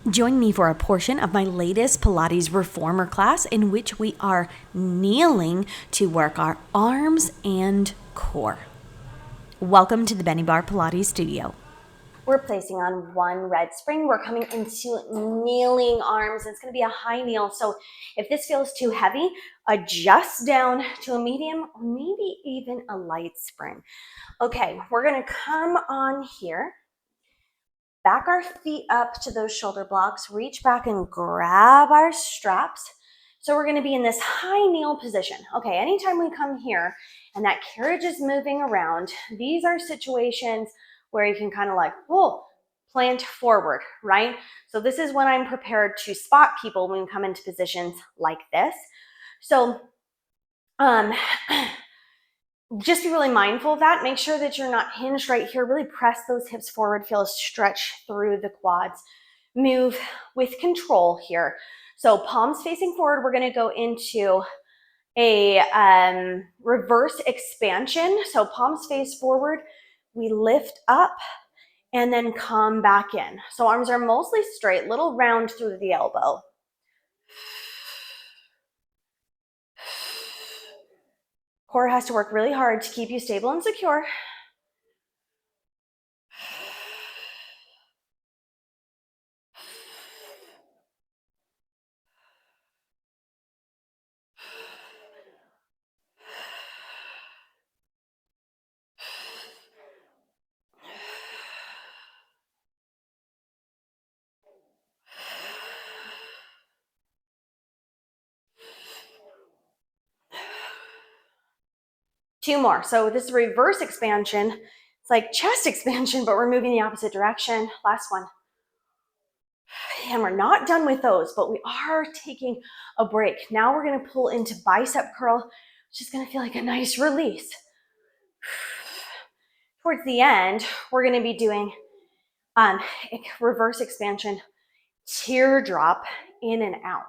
Join me for a portion of my latest Pilates reformer class in which we are kneeling to work our arms and core. Welcome to the Benniebarrefitness Pilates studio. We're placing on one red spring. We're coming into kneeling arms. It's going to be a high kneel. So if this feels too heavy, adjust down to a medium or maybe even a light spring. Okay, we're going to come on here. Back our feet up to those shoulder blocks, reach back and grab our straps. So we're gonna be in this high kneel position. Okay, anytime we come here and that carriage is moving around, these are situations where you can kind of like, plant forward, right? So this is when I'm prepared to spot people when we come into positions like this. So, just be really mindful of that. Make sure that you're not hinged right here. Really press those hips forward. Feel a stretch through the quads. Move with control here. So palms facing forward. We're going to go into a reverse expansion. So palms face forward. We lift up and then come back in. So arms are mostly straight, little round through the elbow. Core has to work really hard to keep you stable and secure. Two more. So this is reverse expansion. It's like chest expansion, but we're moving the opposite direction. Last one. And we're not done with those, but we are taking a break. Now we're going to pull into bicep curl, which is going to feel like a nice release. Towards the end, we're going to be doing reverse expansion, teardrop, in and out.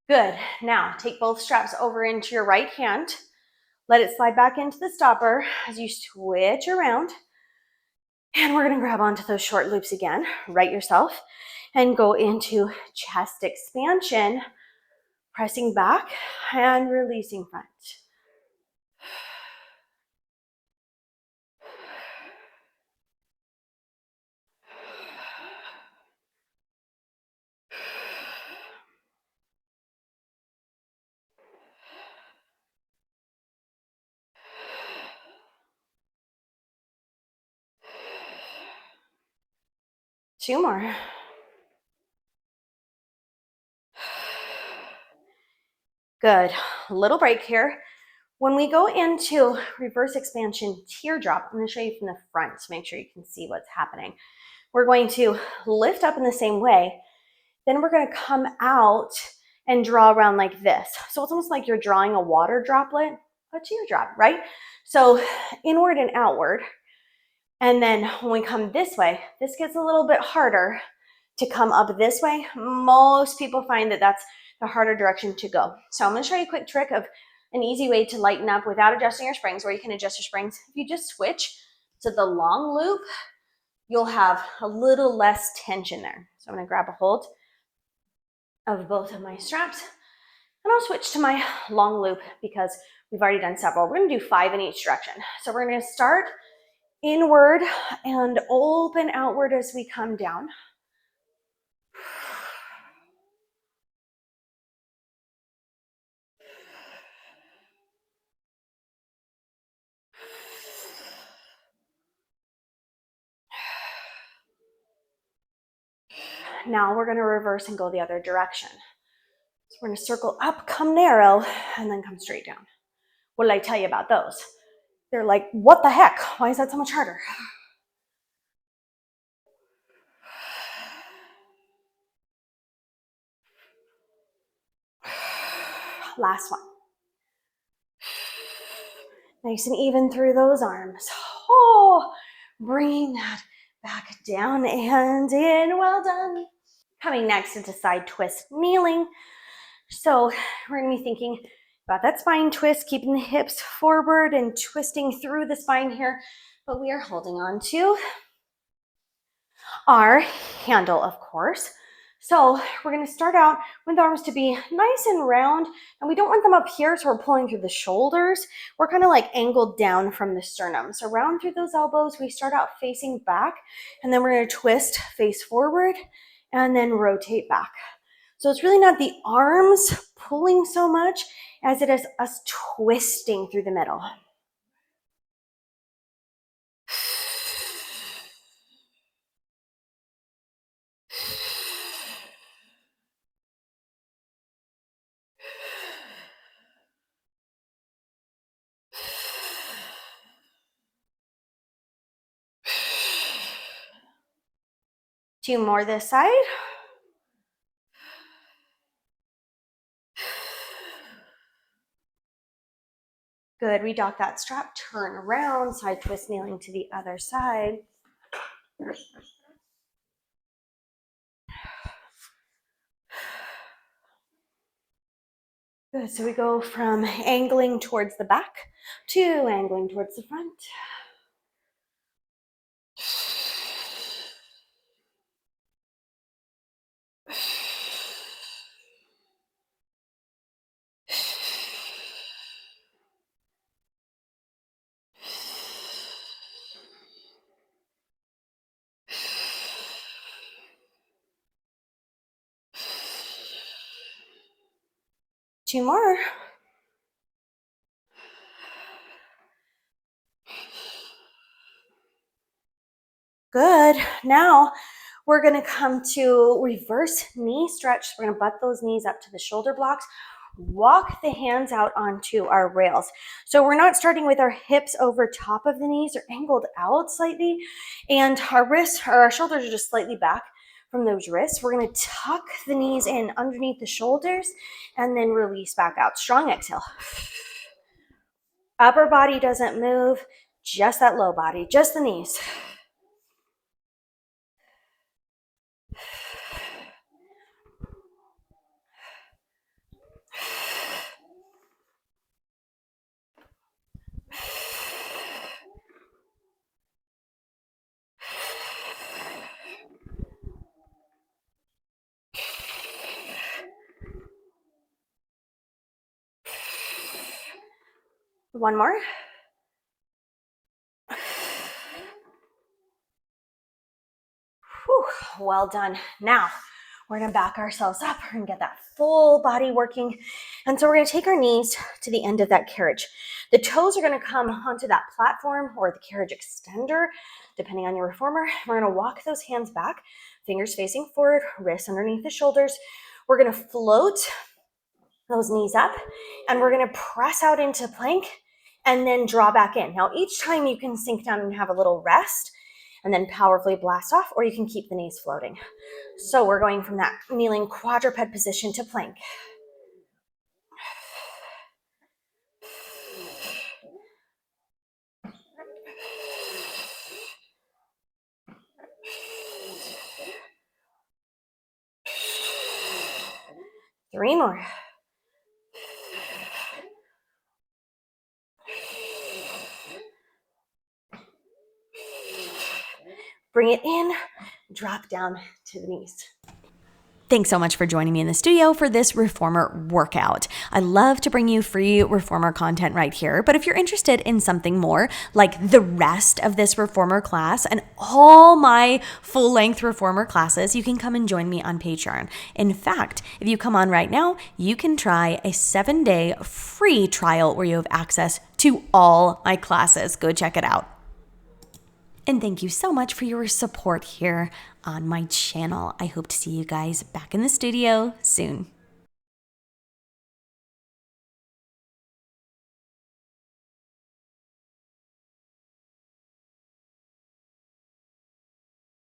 Good. Now take both straps over into your right hand. Let it slide back into the stopper as you switch around. And we're going to grab onto those short loops again. Right yourself and go into chest expansion, pressing back and releasing front. Two more. Good. Little break here. When we go into reverse expansion teardrop, I'm going to show you from the front to make sure you can see what's happening. We're going to lift up in the same way. Then we're going to come out and draw around like this. So it's almost like you're drawing a water droplet, a teardrop, right? So inward and outward. And then when we come this way, this gets a little bit harder to come up this way. Most people find that that's the harder direction to go. So I'm going to show you a quick trick of an easy way to lighten up without adjusting your springs, where you can adjust your springs. If you just switch to the long loop, you'll have a little less tension there. So I'm going to grab a hold of both of my straps and I'll switch to my long loop because we've already done several. We're going to do 5 in each direction. So we're going to start inward and open outward as we come down. Now we're going to reverse and go the other direction. So we're going to circle up, come narrow, and then come straight down. What did I tell you about those? They're like, what the heck? Why is that so much harder? Last one. Nice and even through those arms. Oh, bringing that back down and in. Well done. Coming next into side twist, kneeling. So we're going to be thinking about that spine twist, keeping the hips forward and twisting through the spine here, but we are holding on to our handle, of course. So we're going to start out with the arms to be nice and round, and we don't want them up here, so we're pulling through the shoulders. We're kind of like angled down from the sternum. So round through those elbows, we start out facing back, and then we're going to twist face forward and then rotate back. So it's really not the arms pulling so much as it is us twisting through the middle. Two more this side. Good, redock that strap, turn around, side twist, kneeling to the other side. Good, so we go from angling towards the back to angling towards the front. Two more. Good. Now we're going to come to reverse knee stretch. We're going to butt those knees up to the shoulder blocks. Walk the hands out onto our rails. So we're not starting with our hips over top of the knees, or angled out slightly, and our wrists or our shoulders are just slightly back from those wrists. We're going to tuck the knees in underneath the shoulders and then release back out. Strong exhale. Upper body doesn't move, just that low body, just the knees. One more. Whew, well done. Now we're going to back ourselves up. We're going to get that full body working. And so we're going to take our knees to the end of that carriage. The toes are going to come onto that platform or the carriage extender, depending on your reformer. We're going to walk those hands back, fingers facing forward, wrists underneath the shoulders. We're going to float those knees up, and we're going to press out into plank and then draw back in. Now, each time you can sink down and have a little rest and then powerfully blast off, or you can keep the knees floating. So we're going from that kneeling quadruped position to plank. Three more. Bring it in, drop down to the knees. Thanks so much for joining me in the studio for this reformer workout. I love to bring you free reformer content right here, but if you're interested in something more, like the rest of this reformer class and all my full-length reformer classes, you can come and join me on Patreon. In fact, if you come on right now, you can try a 7-day free trial where you have access to all my classes. Go check it out. And thank you so much for your support here on my channel. I hope to see you guys back in the studio soon.